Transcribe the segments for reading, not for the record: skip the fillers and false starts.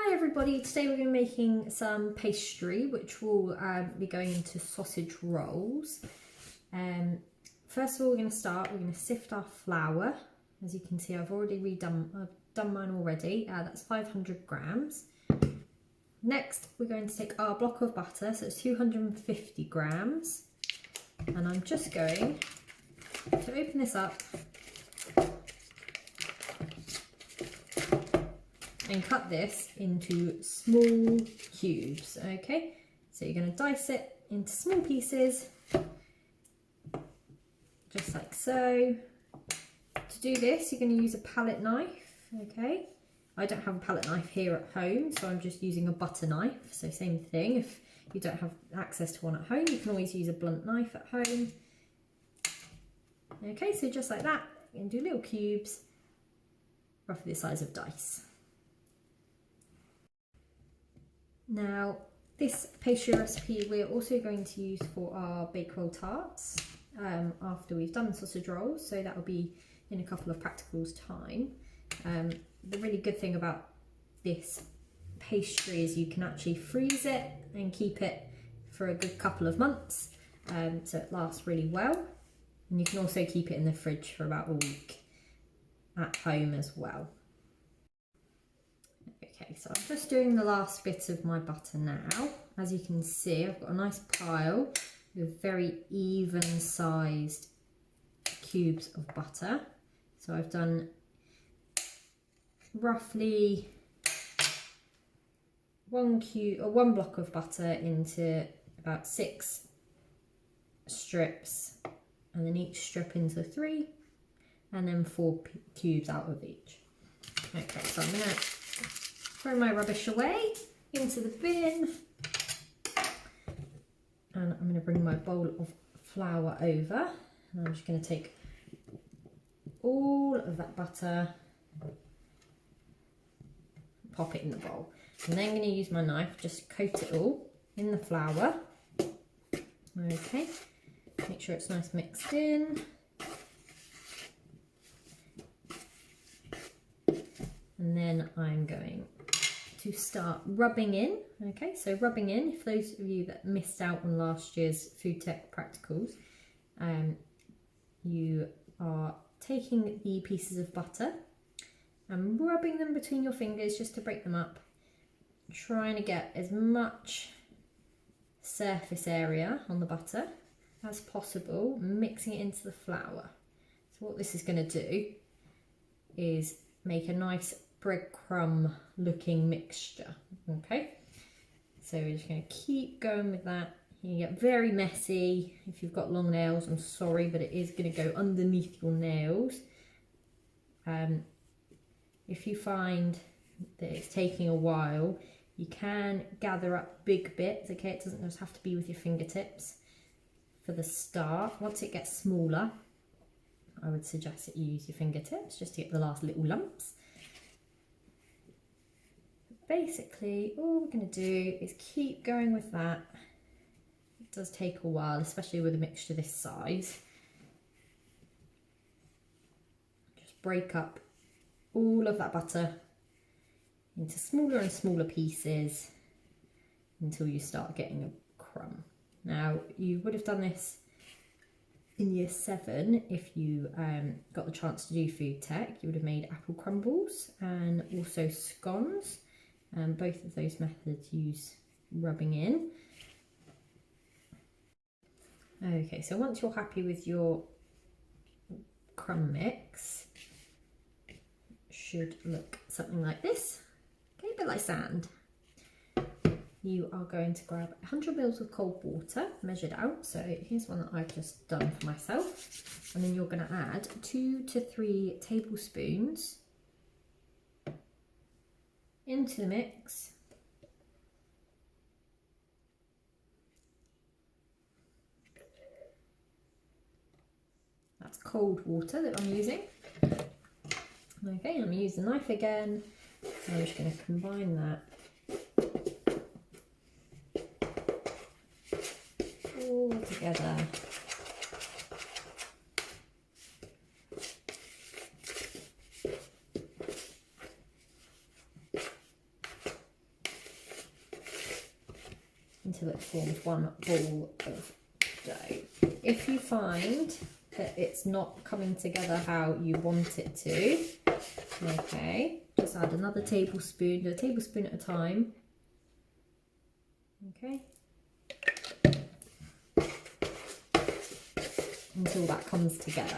Hi everybody, today we're going to be making some pastry which will be going into sausage rolls. First of all we're going to sift our flour. As you can see I've done mine already, that's 500 grams. Next we're going to take our block of butter, so it's 250 grams, and I'm just going to open this up and cut this into small cubes. Okay, so you're going to dice it into small pieces, just like so. To do this, you're going to use a palette knife. Okay, I don't have a palette knife here at home, so I'm just using a butter knife. So same thing, if you don't have access to one at home, you can always use a blunt knife at home. Okay, so just like that, you can do little cubes, roughly the size of dice. Now, this pastry recipe we're also going to use for our bakewell tarts after we've done sausage rolls, so that will be in a couple of practicals time. The really good thing about this pastry is you can actually freeze it and keep it for a good couple of months, so it lasts really well, and you can also keep it in the fridge for about a week at home as well. Okay, so I'm just doing the last bit of my butter now. As you can see, I've got a nice pile with very even sized cubes of butter. So I've done roughly one block of butter into about 6 strips, and then each strip into 3, and then 4 cubes out of each. Okay, so I'm going to throw my rubbish away into the bin, and I'm going to bring my bowl of flour over, and I'm just going to take all of that butter, pop it in the bowl, and then I'm going to use my knife, just coat it all in the flour. Okay, make sure it's nice mixed in. And then I'm going to start rubbing in. Okay, so rubbing in, for those of you that missed out on last year's food tech practicals, you are taking the pieces of butter and rubbing them between your fingers just to break them up, trying to get as much surface area on the butter as possible, mixing it into the flour. So what this is going to do is make a nice breadcrumb looking mixture. Okay, so we're just going to keep going with that. You can get very messy if you've got long nails, I'm sorry, but it is going to go underneath your nails. If you find that it's taking a while, you can gather up big bits. Okay, it doesn't just have to be with your fingertips for the start. Once it gets smaller, I would suggest that you use your fingertips just to get the last little lumps. Basically, all we're going to do is keep going with that. It does take a while, especially with a mixture this size. Just break up all of that butter into smaller and smaller pieces until you start getting a crumb. Now, you would have done this in year 7 if you got the chance to do food tech. You would have made apple crumbles and also scones. Both of those methods use rubbing in. Okay, so once you're happy with your crumb mix, it should look something like this. Okay, a bit like sand. You are going to grab 100 ml of cold water, measured out. So here's one that I've just done for myself. And then you're going to add 2 to 3 tablespoons into the mix. That's cold water that I'm using. Okay, I'm going to use the knife again. I'm just going to combine that all together. until it forms one ball of dough. If you find that it's not coming together how you want it to, okay, just add another tablespoon, a tablespoon at a time, okay, until that comes together.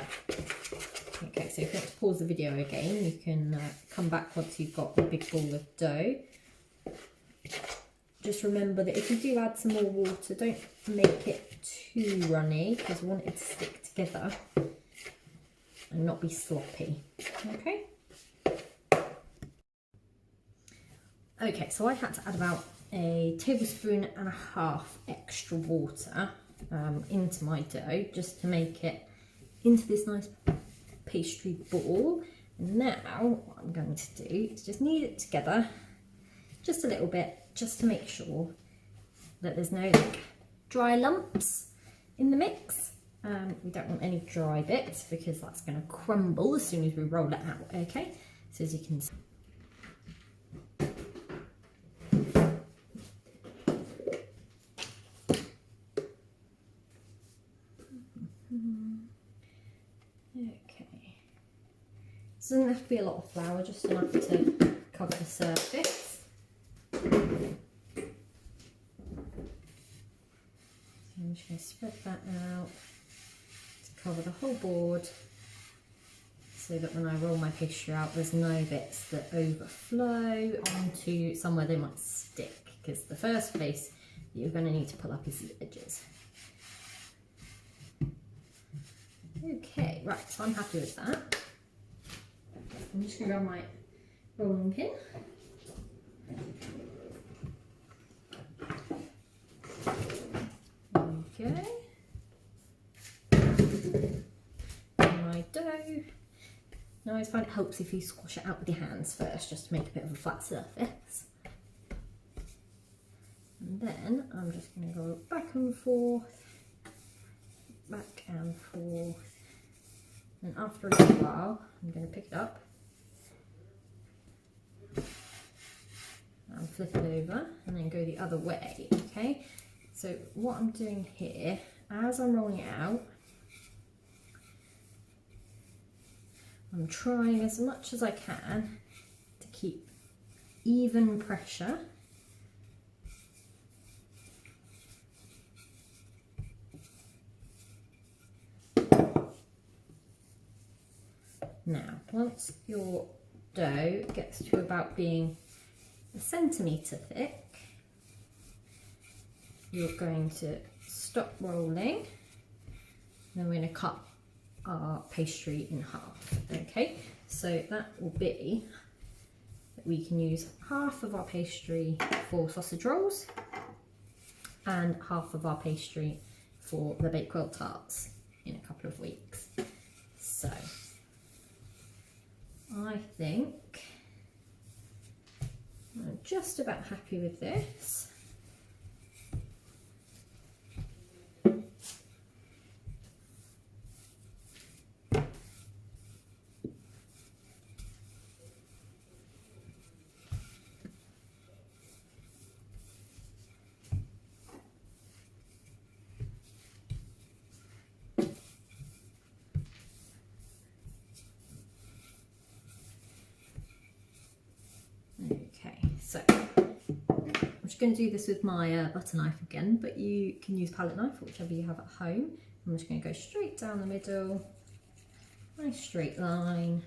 Okay, so if you want to pause the video again, you can come back once you've got a big ball of dough. Just remember that if you do add some more water, don't make it too runny because you want it to stick together and not be sloppy. Okay. Okay, so I had to add about 1.5 tablespoons extra water into my dough just to make it into this nice pastry ball. And now what I'm going to do is just knead it together just a little bit, just to make sure that there's no dry lumps in the mix. We don't want any dry bits because that's going to crumble as soon as we roll it out. Okay, so as you can see, okay, so it doesn't have to be a lot of flour, just enough to cover the surface. I'm just going to spread that out to cover the whole board so that when I roll my pastry out there's no bits that overflow onto somewhere they might stick, because the first place that you're going to need to pull up is the edges. Okay, right, so I'm happy with that. I'm just going to grab my rolling pin. Okay, my dough. Now I always find it helps if you squash it out with your hands first, just to make a bit of a flat surface. And then I'm just going to go back and forth, and after a little while I'm going to pick it up and flip it over and then go the other way. Okay. So what I'm doing here, as I'm rolling it out, I'm trying as much as I can to keep even pressure. Now, once your dough gets to about being 1 centimetre thick, you're going to stop rolling, then we're going to cut our pastry in half. Okay, so that will be that we can use half of our pastry for sausage rolls and half of our pastry for the Bakewell tarts in a couple of weeks. So I think I'm just about happy with this. Okay, so I'm just going to do this with my butter knife again, but you can use palette knife, whichever you have at home. I'm just going to go straight down the middle, nice straight line.